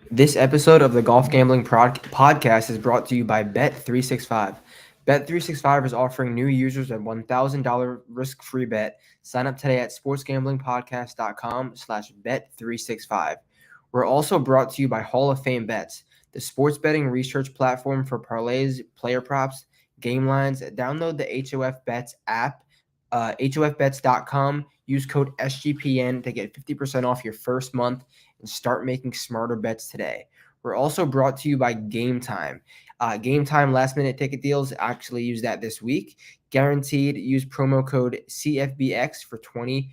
This episode of the Golf Gambling Podcast is brought to you by Bet365. Bet365 is offering new users a $1,000 risk-free bet. Sign up today at sportsgamblingpodcast.com/bet365. We're also brought to you by Hall of Fame Bets, the sports betting research platform for parlays, player props, game lines. Download the HOF Bets app, hofbets.com. Use code SGPN to get 50% off your first month and start making smarter bets today. We're also brought to you by Game Time. Game Time last minute ticket deals, actually use that this week. Guaranteed, use promo code CFBX for $20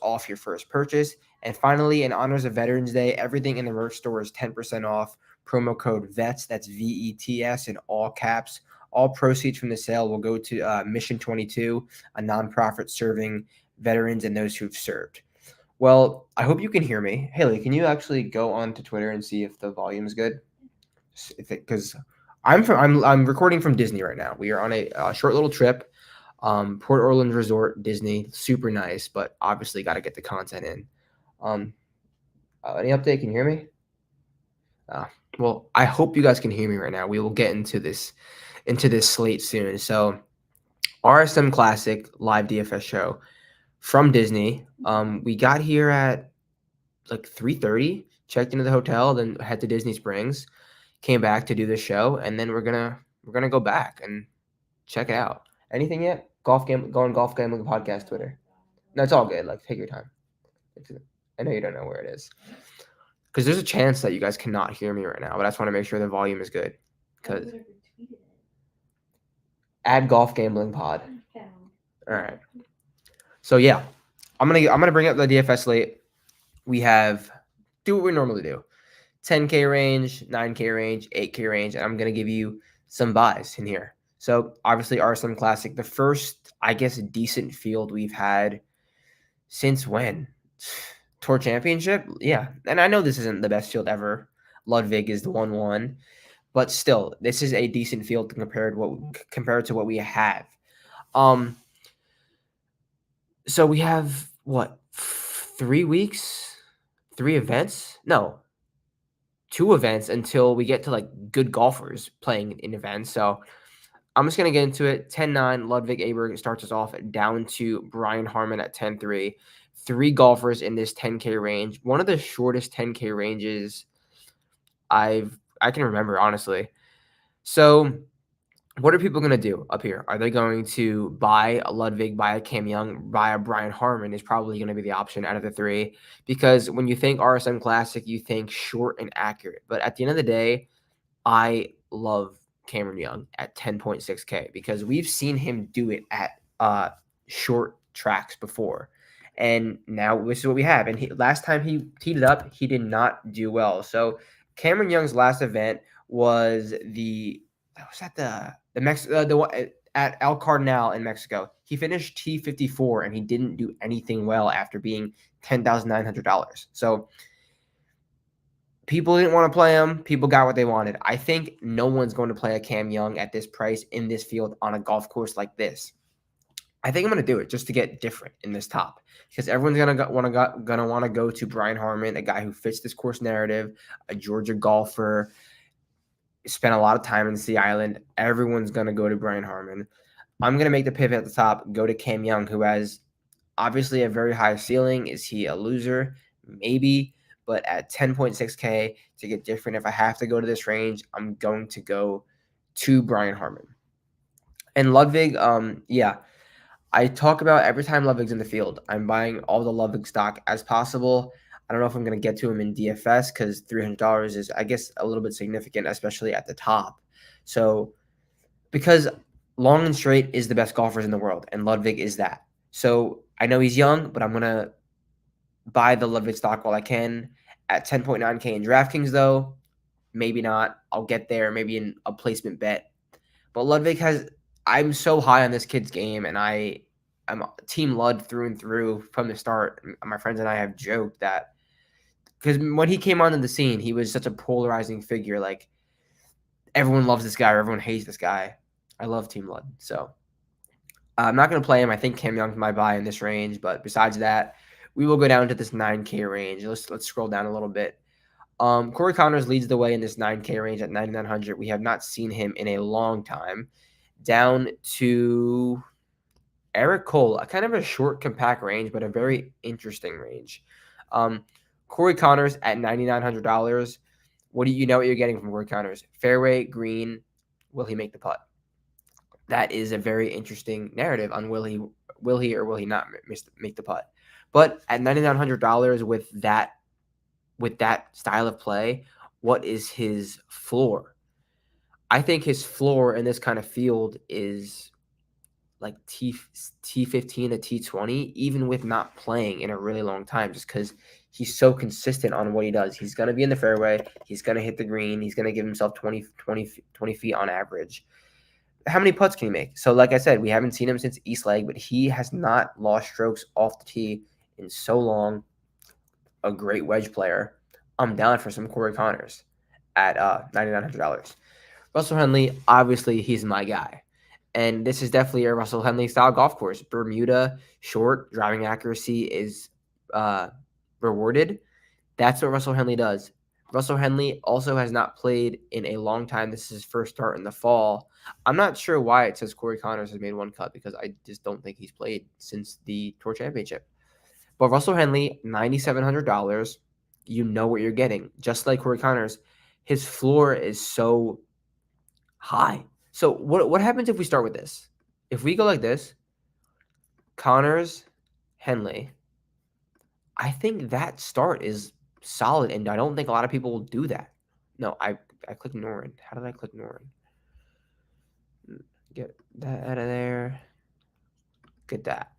off your first purchase. And finally, in honors of Veterans Day, everything in the merch store is 10% off. Promo code VETS, that's VETS in all caps. All proceeds from the sale will go to Mission 22, a nonprofit serving veterans and those who've served. Well, I hope you can hear me. Haley, can you actually go on to Twitter and see if the volume is good? Because I'm recording from Disney right now. We are on a short little trip, Port Orleans Resort, Disney, super nice, but obviously got to get the content in. Any update? Can you hear me? Well, I hope you guys can hear me right now. We will get into this slate soon. So, RSM Classic live DFS show from Disney. We got here at like 3:30, checked into the hotel, then head to Disney Springs, came back to do the show, and then we're gonna go back and check it out. Anything yet? Go on Golf Gambling Podcast Twitter. No, it's all good. Like, take your time. I know you don't know where it is, because there's a chance that you guys cannot hear me right now, but I just want to make sure the volume is good. Because add Golf Gambling Pod. All right. So yeah, I'm gonna bring up the DFS slate. We do what we normally do: 10K range, 9K range, 8K range, and I'm gonna give you some buys in here. So obviously RSM Classic, the first, I guess, decent field we've had since when? Tour Championship? Yeah. And I know this isn't the best field ever. Ludwig is the 1-1. But still, this is a decent field compared to what we have. So we have what? 3 weeks? 3 events? No. 2 events until we get to like good golfers playing in events. So I'm just going to get into it. 10-9, Ludwig Aberg starts us off down to Brian Harman at 10-3. 3 golfers in this 10K range. One of the shortest 10K ranges I can remember, honestly. So what are people going to do up here? Are they going to buy a Ludwig, buy a Cam Young, buy a Brian Harman is probably going to be the option out of the 3, because when you think RSM Classic, you think short and accurate. But at the end of the day, I love Cameron Young at 10.6K because we've seen him do it at short tracks before. And now this is what we have. And last time he teed it up, he did not do well. So Cameron Young's last event was the one at El Cardinal in Mexico. He finished T54 and he didn't do anything well after being $10,900. So people didn't want to play him. People got what they wanted. I think no one's going to play a Cam Young at this price in this field on a golf course like this. I think I'm going to do it just to get different in this top, because everyone's going to want to go to Brian Harman, a guy who fits this course narrative, a Georgia golfer, spent a lot of time in Sea Island. Everyone's going to go to Brian Harman. I'm going to make the pivot at the top, go to Cam Young, who has obviously a very high ceiling. Is he a loser? Maybe. But at 10.6K, to get different, if I have to go to this range, I'm going to go to Brian Harman. And Ludwig, I talk about every time Ludwig's in the field, I'm buying all the Ludwig stock as possible. I don't know if I'm going to get to him in DFS because $300 is, I guess, a little bit significant, especially at the top. So because Long and Straight is the best golfers in the world, and Ludwig is that. So I know he's young, but I'm going to buy the Ludwig stock while I can. At 10.9K in DraftKings, though, maybe not. I'll get there, maybe in a placement bet. But Ludwig I'm so high on this kid's game, and I'm Team Lud through and through from the start. My friends and I have joked that because when he came onto the scene, he was such a polarizing figure. Like, everyone loves this guy or everyone hates this guy. I love Team Lud. So I'm not going to play him. I think Cam Young's my buy in this range. But besides that, we will go down to this 9K range. Let's scroll down a little bit. Corey Connors leads the way in this 9K range at 9,900. We have not seen him in a long time. Down to Eric Cole, a kind of a short, compact range, but a very interesting range. Corey Connors at $9,900. What do you know what you're getting from Corey Connors? Fairway, green. Will he make the putt? That is a very interesting narrative on will he or will he not make the putt. But at $9,900 with that style of play, what is his floor? I think his floor in this kind of field is like T15 to T20, even with not playing in a really long time, just because he's so consistent on what he does. He's going to be in the fairway. He's going to hit the green. He's going to give himself 20 feet on average. How many putts can he make? So like I said, we haven't seen him since East Leg, but he has not lost strokes off the tee in so long. A great wedge player. I'm down for some Corey Connors at $9,900. Russell Henley, obviously, he's my guy. And this is definitely a Russell Henley style golf course. Bermuda, short, driving accuracy is rewarded. That's what Russell Henley does. Russell Henley also has not played in a long time. This is his first start in the fall. I'm not sure why it says Corey Connors has made one cut, because I just don't think he's played since the Tour Championship. But Russell Henley, $9,700, you know what you're getting. Just like Corey Connors, his floor is so high. So what happens if we start with this? If we go like this, Connors, Henley, I think that start is solid, and I don't think a lot of people will do that. No, I clicked Norin. How did I click Norin? Get that out of there. Get that.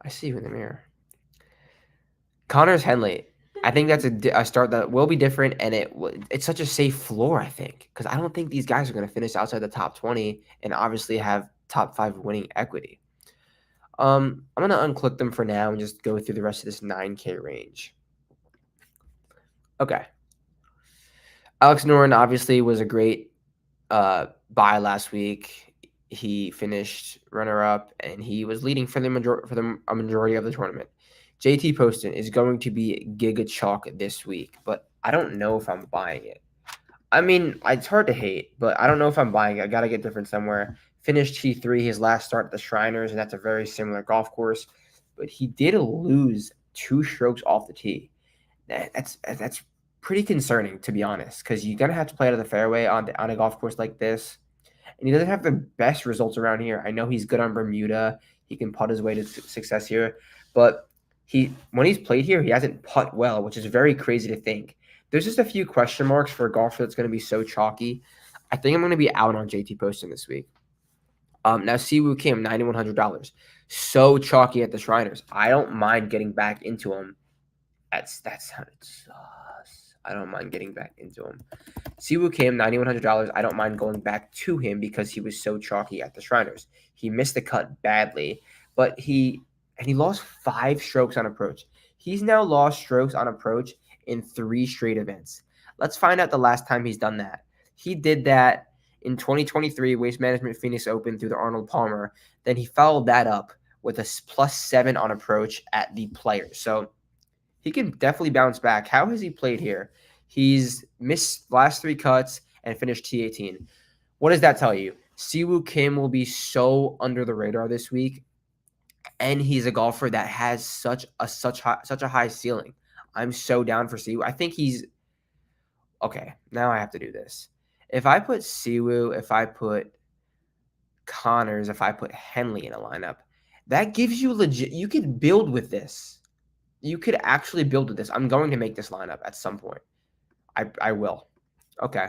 I see you in the mirror. Connors, Henley. I think that's a start that will be different, and it's such a safe floor, I think, because I don't think these guys are going to finish outside the top 20 and obviously have top 5 winning equity. I'm going to unclick them for now and just go through the rest of this 9K range. Okay. Alex Noren obviously was a great buy last week. He finished runner-up, and he was leading for the majority of the tournament. JT Poston is going to be giga chalk this week, but I don't know if I'm buying it. I mean, it's hard to hate, but I don't know if I'm buying it. I got to get different somewhere. Finished T3 his last start at the Shriners, and that's a very similar golf course. But he did lose 2 strokes off the tee. That's pretty concerning, to be honest, because you're going to have to play out of the fairway on a golf course like this. And he doesn't have the best results around here. I know he's good on Bermuda. He can putt his way to success here. But when he's played here, he hasn't putt well, which is very crazy to think. There's just a few question marks for a golfer that's going to be so chalky. I think I'm going to be out on JT Poston this week. Now, Siwoo Kim, $9,100. So chalky at the Shriners. I don't mind getting back into him. That sounded sus. I don't mind getting back into him. Siwoo Kim, $9,100. I don't mind going back to him because he was so chalky at the Shriners. He missed the cut badly, but he lost 5 strokes on approach. He's now lost strokes on approach in 3 straight events. Let's find out the last time he's done that. He did that in 2023 Waste Management Phoenix Open through the Arnold Palmer. Then he followed that up with a +7 on approach at the Players. So he can definitely bounce back. How has he played here? He's missed last 3 cuts and finished T18. What does that tell you? Siwoo Kim will be so under the radar this week, and he's a golfer that has such a high ceiling. I'm so down for Siwoo. I think he's okay. Now I have to do this. If I put Siwoo, if I put Connors, if I put Henley in a lineup, that gives you legit. You could build with this. You could actually build with this. I'm going to make this lineup at some point. I will. Okay.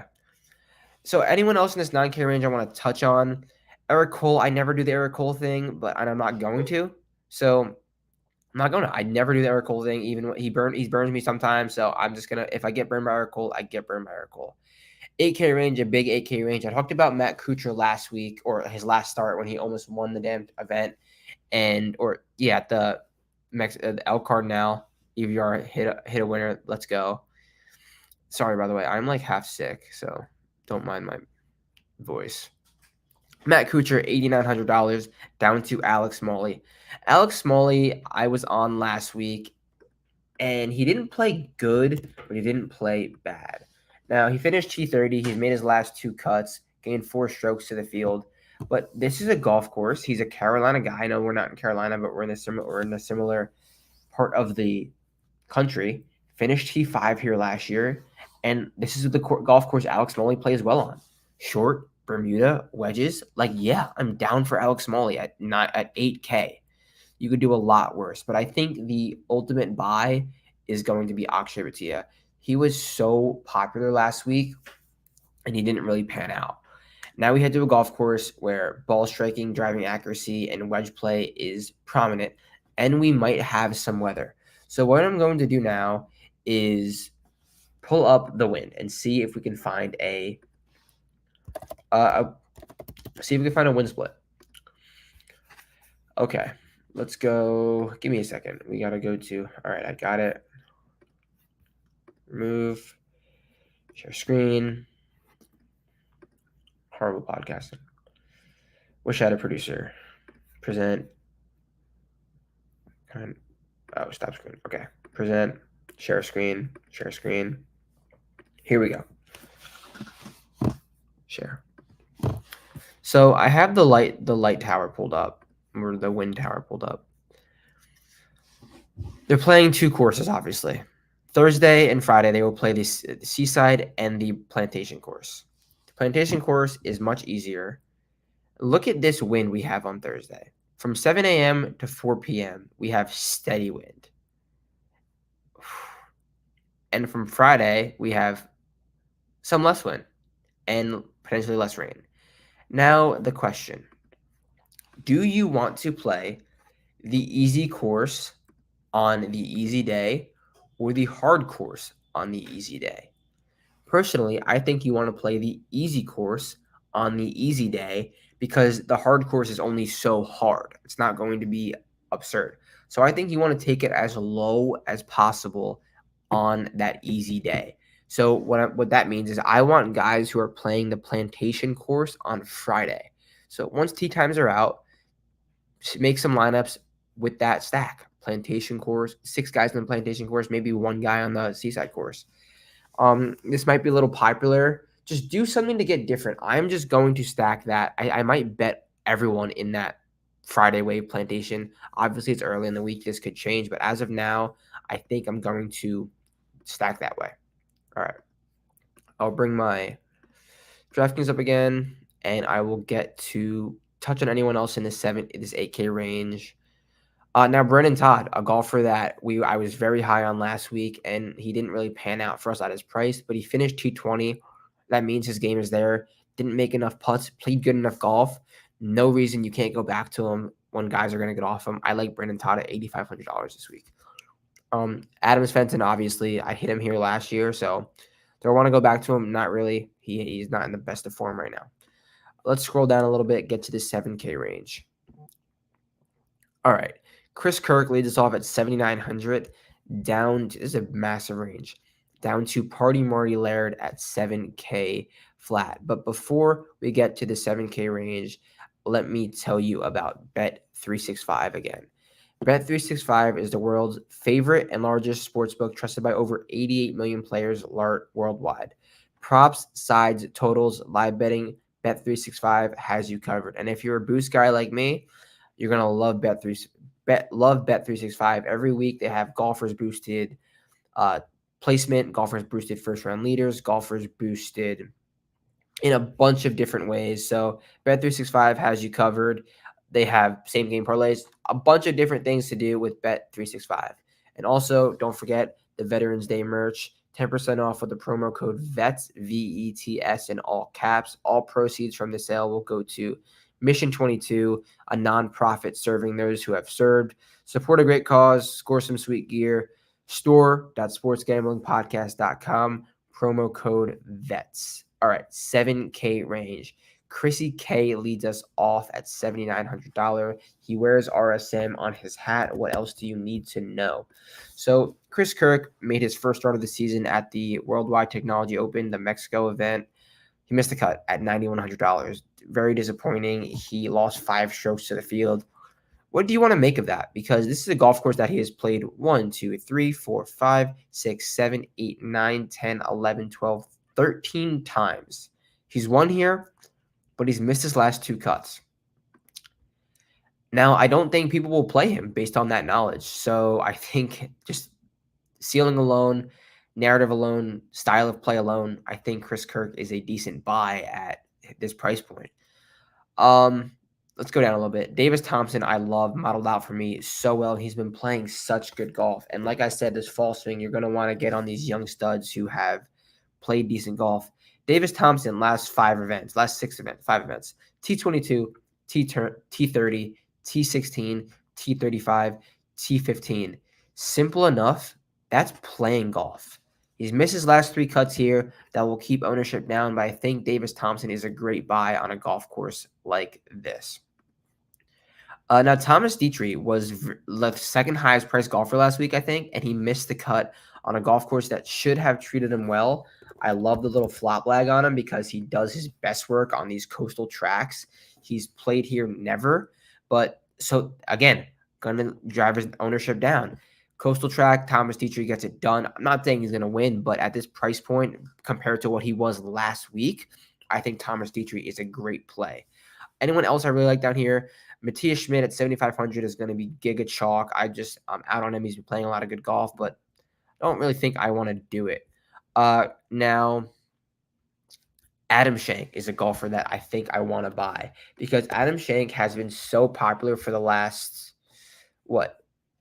So anyone else in this 9K range I want to touch on? Eric Cole, I never do the Eric Cole thing, but I'm not going to. So I'm not going to. I never do the Eric Cole thing, even when he burns me sometimes. So I'm just going to, if I get burned by Eric Cole, I get burned by Eric Cole. 8K range, a big 8K range. I talked about Matt Kuchar last week, or his last start when he almost won the damn event. At the El Cardinal, EVR hit a winner. Let's go. Sorry, by the way, I'm like half sick, so don't mind my voice. Matt Kuchar, $8,900, down to Alex Smalley. Alex Smalley, I was on last week. and he didn't play good, but he didn't play bad. Now, he finished T30. He's made his last 2 cuts, gained 4 strokes to the field. But this is a golf course. He's a Carolina guy. I know we're not in Carolina, but we're in a similar part of the country. Finished T5 here last year, and this is the golf course Alex Smalley plays well on. Short, Bermuda, wedges. Like, yeah, I'm down for Alex Smalley at 8K. You could do a lot worse, but I think the ultimate buy is going to be Akshay Bhatia. He was so popular last week, and he didn't really pan out. Now we head to a golf course where ball striking, driving accuracy, and wedge play is prominent, and we might have some weather. So what I'm going to do now is pull up the wind and see if we can find a wind split. Okay, let's go. Give me a second. We got to go to. All right, I got it. Remove. Share screen. Horrible podcasting. Wish I had a producer. Present. Oh, stop screen. Okay. Present. Share screen. Share screen. Here we go. Share. So I have the light tower pulled up, or the wind tower pulled up. They're playing 2 courses, obviously. Thursday and Friday, they will play the Seaside and the Plantation course. The Plantation course is much easier. Look at this wind we have on Thursday. From 7 a.m. to 4 p.m., we have steady wind. And from Friday, we have some less wind and potentially less rain. Now, the question, do you want to play the easy course on the easy day or the hard course on the easy day? Personally, I think you want to play the easy course on the easy day because the hard course is only so hard. It's not going to be absurd. So I think you want to take it as low as possible on that easy day. So what that means is I want guys who are playing the Plantation course on Friday. So once tee times are out, make some lineups with that stack. Plantation course, 6 guys in the Plantation course, maybe 1 guy on the Seaside course. This might be a little popular. Just do something to get different. I'm just going to stack that. I might bet everyone in that Friday wave Plantation. Obviously, it's early in the week. This could change. But as of now, I think I'm going to stack that way. All right. I'll bring my DraftKings up again, and I will get to touch on anyone else in this 8K range. Now, Brennan Todd, a golfer that I was very high on last week, and he didn't really pan out for us at his price, but he finished T20. That means his game is there. Didn't make enough putts, played good enough golf. No reason you can't go back to him when guys are going to get off him. I like Brennan Todd at $8,500 this week. Adams Fenton, obviously, I hit him here last year, so do I want to go back to him? Not really. He's not in the best of form right now. Let's scroll down a little bit, get to the 7K range. All right. Chris Kirk leads us off at 7,900. This is a massive range. Down to Party Marty Laird at 7K flat. But before we get to the 7K range, let me tell you about Bet365 again. Bet365 is the world's favorite and largest sportsbook, trusted by over 88 million players worldwide. Props, sides, totals, live betting, Bet365 has you covered. And if you're a boost guy like me, you're going to love Bet365. Every week they have golfers boosted placement, golfers boosted first round leaders, golfers boosted in a bunch of different ways. So Bet365 has you covered. They have same game parlays, a bunch of different things to do with Bet365. And also, don't forget the Veterans Day merch, 10% off with the promo code VETS, VETS in all caps. All proceeds from the sale will go to Mission 22, a nonprofit serving those who have served. Support a great cause, score some sweet gear. Store.sportsgamblingpodcast.com, promo code VETS. All right, 7K range. Chrissy K leads us off at $7,900. He wears RSM on his hat. What else do you need to know? So Chris Kirk made his first start of the season at the Worldwide Technology Open, the Mexico event. He missed the cut at $9,100. Very disappointing. He lost 5 strokes to the field. What do you want to make of that? Because this is a golf course that he has played 1, 2, 3, 4, 5, 6, 7, 8, 9, 10, 11, 12, 13 times. He's won here, but he's missed his last 2 cuts. Now, I don't think people will play him based on that knowledge. So I think just ceiling alone, narrative alone, style of play alone, I think Chris Kirk is a decent buy at this price point. Let's go down a little bit. Davis Thompson, I love, modeled out for me so well. He's been playing such good golf. And like I said, this fall swing, you're going to want to get on these young studs who have played decent golf. Davis Thompson, last 5 events, 5 events. T22, T30, T16, T35, T15. Simple enough. That's playing golf. He's missed his last 3 cuts here. That will keep ownership down, but I think Davis Thompson is a great buy on a golf course like this. Now, Thomas Dietrich was the second highest priced golfer last week, I think, and he missed the cut on a golf course that should have treated him well. I love the little flop lag on him because he does his best work on these coastal tracks. He's played here never, but so again, going to drive his ownership down. Coastal track, Thomas Dietrich gets it done. I'm not saying he's going to win, but at this price point, compared to what he was last week, I think Thomas Dietrich is a great play. Anyone else I really like down here? Matthias Schmidt at 7,500 is going to be giga chalk. I'm out on him. He's been playing a lot of good golf, but I don't really think I want to do it. Now, Adam Schenk is a golfer that I think I want to buy because Adam Schenk has been so popular for the last,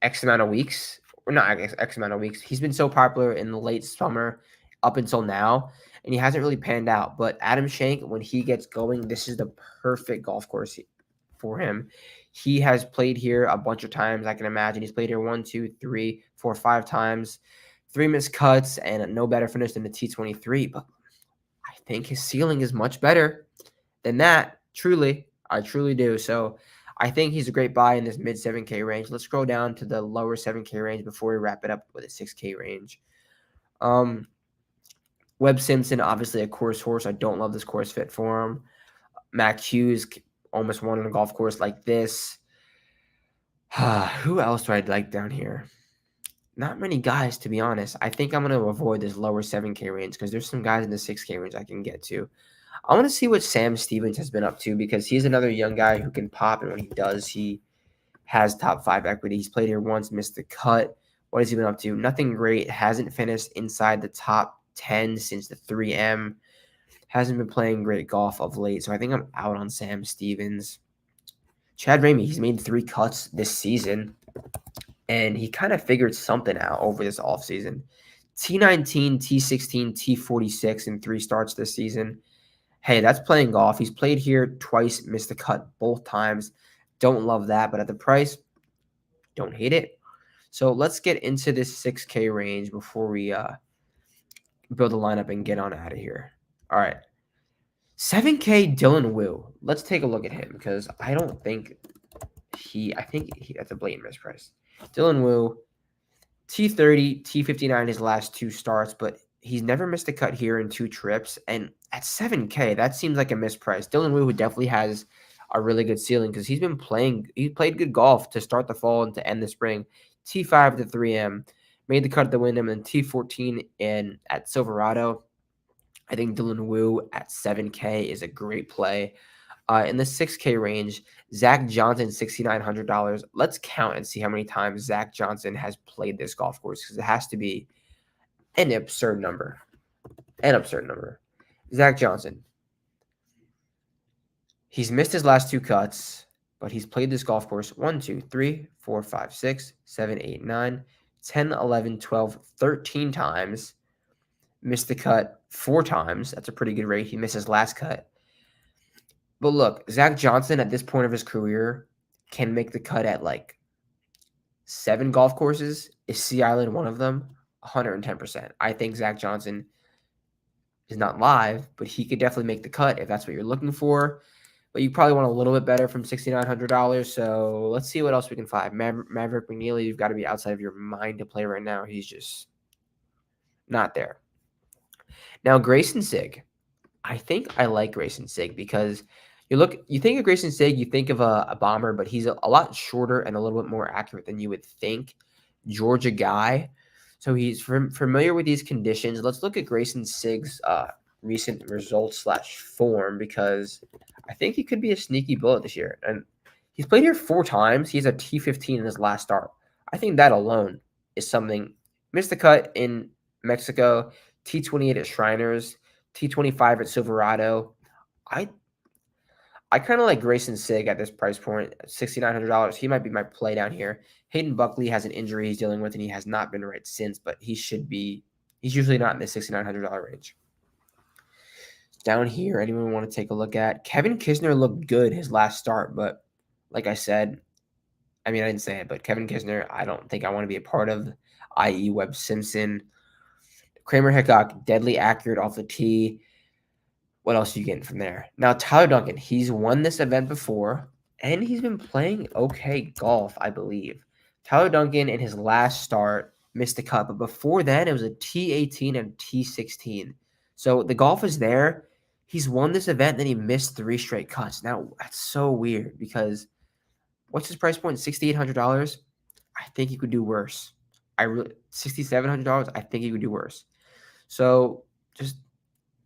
X amount of weeks? Or not X amount of weeks. He's been so popular in the late summer up until now, and he hasn't really panned out. But Adam Schenk, when he gets going, this is the perfect golf course for him. He has played here a bunch of times. I can imagine he's played here 1, 2, 3, 4, 5 times, 3 missed cuts, and no better finish than the T23. But I think his ceiling is much better than that. Truly, I truly do. So I think he's a great buy in this mid 7K range. Let's scroll down to the lower 7K range before we wrap it up with a 6K range. Webb Simpson, obviously a course horse. I don't love this course fit for him. Mac Hughes almost won on a golf course like this. Who else do I like down here? Not many guys, to be honest. I think I'm going to avoid this lower 7K range because there's some guys in the 6K range I can get to. I want to see what Sam Stevens has been up to because he's another young guy who can pop, and when he does, he has top 5 equity. He's played here once, missed the cut. What has he been up to? Nothing great. Hasn't finished inside the top 10 since the 3M. Hasn't been playing great golf of late, so I think I'm out on Sam Stevens. Chad Ramey, he's made 3 cuts this season, and he kind of figured something out over this offseason. T19, T16, T46 in 3 starts this season. Hey, that's playing golf. He's played here twice, missed the cut both times. Don't love that, but at the price, don't hate it. So let's get into this 6K range before we build a lineup and get on out of here. All right. 7K Dylan Wu. Let's take a look at him because I think that's a blatant misprice. Dylan Wu, T30, T59 his last 2 starts, but he's never missed a cut here in 2 trips. And at 7K, that seems like a misprice. Dylan Wu, who definitely has a really good ceiling because he played good golf to start the fall and to end the spring. T5 to 3M, made the cut at the Wyndham, and T14 at Silverado. I think Dylan Wu at 7K is a great play. In the 6K range, Zach Johnson, $6,900. Let's count and see how many times Zach Johnson has played this golf course because it has to be an absurd number. Zach Johnson. He's missed his last 2 cuts, but he's played this golf course 1, 2, 3, 4, 5, 6, 7, 8, 9, 10, 11, 12, 13 times. Missed the cut 4 times. That's a pretty good rate. He missed his last cut. But look, Zach Johnson at this point of his career can make the cut at like 7 golf courses. Is Sea Island one of them? 110%. I think Zach Johnson is not live, but he could definitely make the cut if that's what you're looking for. But you probably want a little bit better from $6,900. So let's see what else we can find. Maverick McNeely, you've got to be outside of your mind to play right now. He's just not there. Now, Grayson Sigg. I think I like Grayson Sigg because You think of Grayson Sigg, you think of a bomber, but he's a lot shorter and a little bit more accurate than you would think. Georgia guy. So he's familiar with these conditions. Let's look at Grayson Sigg's recent results / form, because I think he could be a sneaky bullet this year. And he's played here 4 times. He has a T15 in his last start. I think that alone is something. Missed the cut in Mexico, T28 at Shriners, T25 at Silverado. I kind of like Grayson Sigg at this price point, $6,900. He might be my play down here. Hayden Buckley has an injury he's dealing with, and he has not been right since, but he should be. He's usually not in the $6,900 range. Down here, anyone want to take a look at? Kevin Kisner looked good his last start, but like I said, I didn't say it, but Kevin Kisner, I don't think I want to be a part of, i.e. Webb Simpson. Kramer Hickok, deadly accurate off the tee. What else are you getting from there? Now, Tyler Duncan, he's won this event before, and he's been playing okay golf, I believe. Tyler Duncan, in his last start, missed the cut, but before then, it was a T18 and T16. So the golf is there. He's won this event, then he missed 3 straight cuts. Now, that's so weird, because what's his price point? $6,800? I think he could do worse. $6,700? I think he could do worse. So, just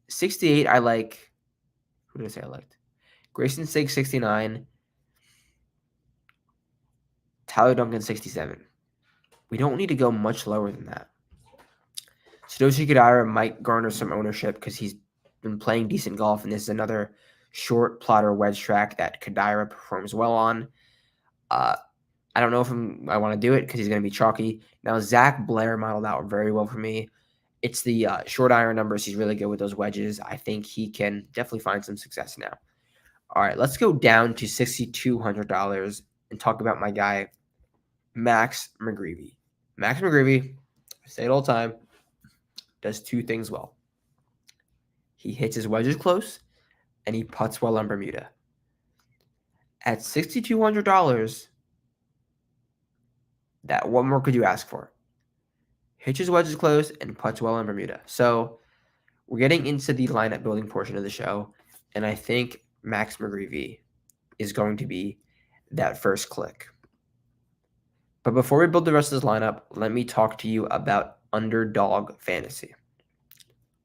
68, I like. Who did I say I liked? Grayson Sigg, 69. Tyler Duncan, 67. We don't need to go much lower than that. Satoshi Kodaira might garner some ownership because he's been playing decent golf, and this is another short plotter wedge track that Kodaira performs well on. I don't know if I want to do it because he's going to be chalky. Now, Zach Blair modeled out very well for me. It's the short iron numbers. He's really good with those wedges. I think he can definitely find some success now. All right, let's go down to $6,200 and talk about my guy, Max McGreevy. Max McGreevy, I say it all the time, does 2 things well. He hits his wedges close, and he putts well on Bermuda. At $6,200, what more could you ask for? Hits his wedges close and putts well on Bermuda. So we're getting into the lineup building portion of the show, and I think Max McGreevy is going to be that first click. But before we build the rest of this lineup, let me talk to you about Underdog Fantasy.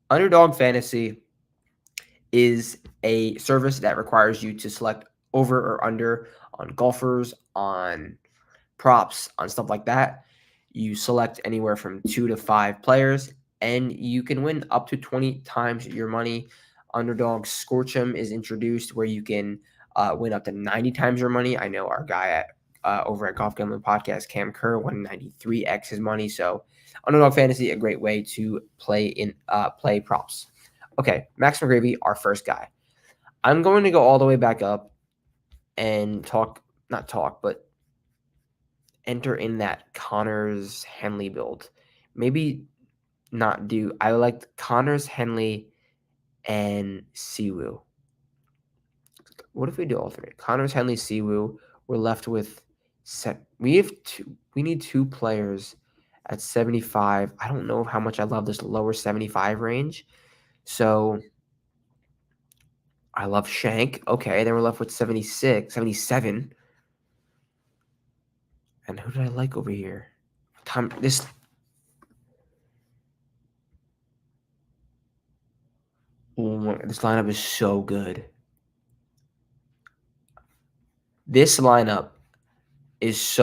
Underdog Fantasy is a service that requires you to select over or under on golfers, on props, on stuff like that. You select anywhere from 2 to 5 players, and you can win up to 20 times your money. Underdog Scorch'em is introduced where you can win up to 90 times your money. I know our guy over at Golf Gambling Podcast, Cam Kerr, won 93x his money. So Underdog Fantasy, a great way to play props. Okay, Max McGreevy, our first guy. I'm going to go all the way back up and enter in that Connors Henley build. Maybe not do. I liked Connors, Henley, and Siwoo. What if we do all 3? Connors, Henley, Siwoo. We're left with we need 2 players at 75. I don't know how much I love this lower 75 range. So I love Shank. Okay, then we're left with 77. And who did I like over here? This lineup is so good. This lineup is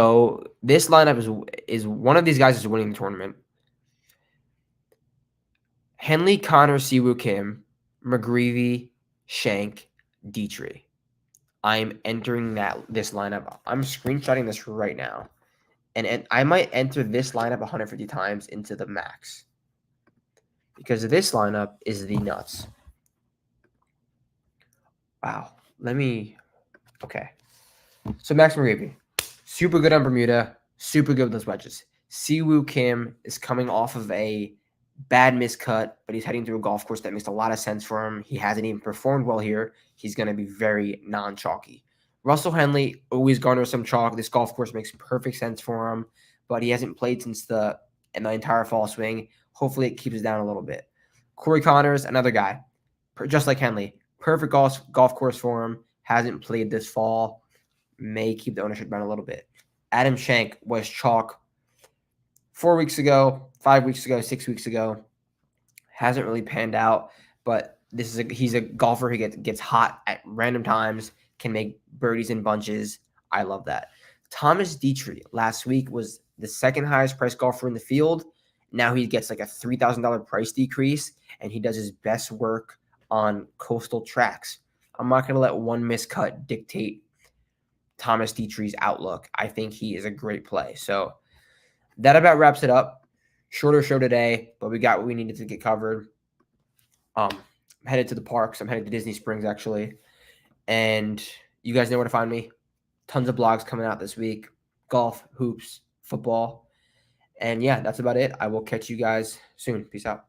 one of these guys is winning the tournament. Henley, Connor, Siwoo Kim, McGreevy, Shank, Dietrich. I'm entering this lineup. I'm screenshotting this right now. And I might enter this lineup 150 times into the max. Because this lineup is the nuts. Wow. Okay. So Max McGreevy, super good on Bermuda, super good with those wedges. Siwoo Kim is coming off of a bad miscut, but he's heading through a golf course that makes a lot of sense for him. He hasn't even performed well here. He's going to be very non-chalky. Russell Henley always garners some chalk. This golf course makes perfect sense for him, but he hasn't played since the entire fall swing. Hopefully it keeps it down a little bit. Corey Connors, another guy, just like Henley. Perfect golf course for him. hasn't played this fall, may keep the ownership down a little bit. Adam Schenk was chalk 4 weeks ago, 5 weeks ago, 6 weeks ago. Hasn't really panned out, but he's a golfer who gets hot at random times, can make birdies in bunches. I love that. Thomas Dietrich last week was the second highest priced golfer in the field. Now he gets like a $3,000 price decrease, and he does his best work on coastal tracks. I'm not going to let one miscut dictate Thomas Dietrich's outlook. I think he is a great play. So that about wraps it up. Shorter show today, but we got what we needed to get covered. I'm headed to the parks. I'm headed to Disney Springs, actually. And you guys know where to find me. Tons of blogs coming out this week. Golf, hoops, football. And yeah, that's about it. I will catch you guys soon. Peace out.